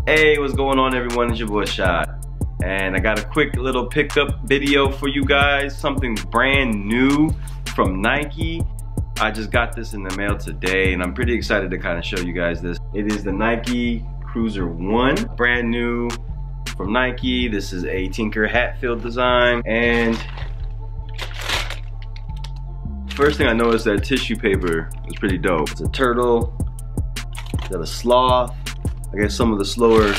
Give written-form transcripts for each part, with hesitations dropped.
Hey, what's going on everyone? It's your boy Shot. And I got a quick little pickup video for you guys. Something brand new from Nike. I just got this in the mail today and I'm pretty excited to kind of show you guys this. It is the Nike CruzrOne, brand new from Nike. This is a Tinker Hatfield design. And first thing I noticed, that tissue paper is pretty dope. It's a turtle, it's got a sloth, I guess some of the slower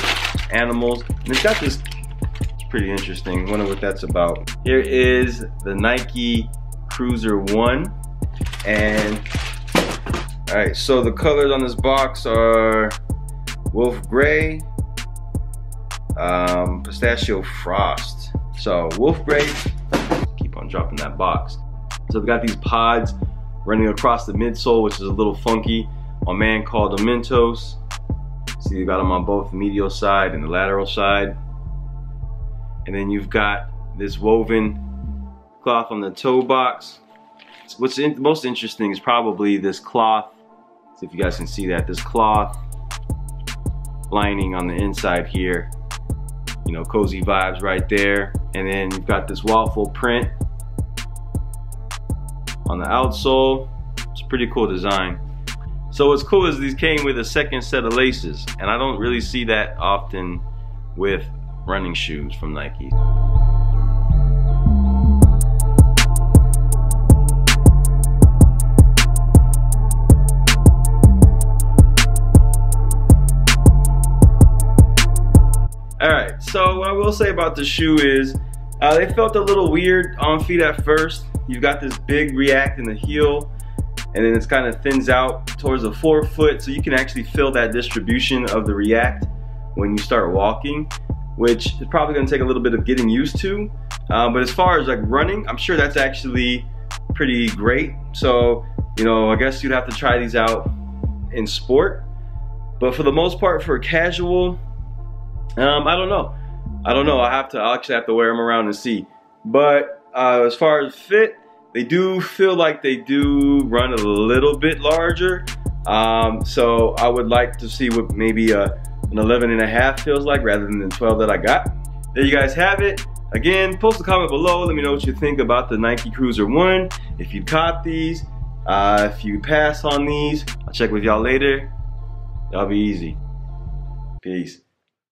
animals. And it's got this, it's pretty interesting. Wonder what that's about. Here is the Nike CruzrOne. And all right, so the colors on this box are wolf gray, pistachio frost. So wolf gray, keep on dropping that box. So they've got these pods running across the midsole, which is a little funky. My man called them Mentos. So you got them on both the medial side and the lateral side. And then you've got this woven cloth on the toe box. What's most interesting is probably this cloth. See if you guys can see that. This cloth lining on the inside here. You know, cozy vibes right there. And then you've got this waffle print on the outsole. It's a pretty cool design. So what's cool is these came with a second set of laces, and I don't really see that often with running shoes from Nike. Alright, so what I will say about the shoe is they felt a little weird on feet at first. You've got this big React in the heel, and then it's kind of thins out towards the forefoot, so you can actually feel that distribution of the React when you start walking, which is probably going to take a little bit of getting used to. But as far as like running, I'm sure that's actually pretty great. So, you know, I guess you'd have to try these out in sport. But for the most part, for casual, I don't know. I'll actually have to wear them around and see. But as far as fit, they do feel like they do run a little bit larger. So I would like to see what maybe an 11.5 feels like rather than the 12 that I got. There you guys have it. Again, post a comment below. Let me know what you think about the Nike CruzrOne. If you caught these, if you pass on these, I'll check with y'all later. Y'all be easy. Peace.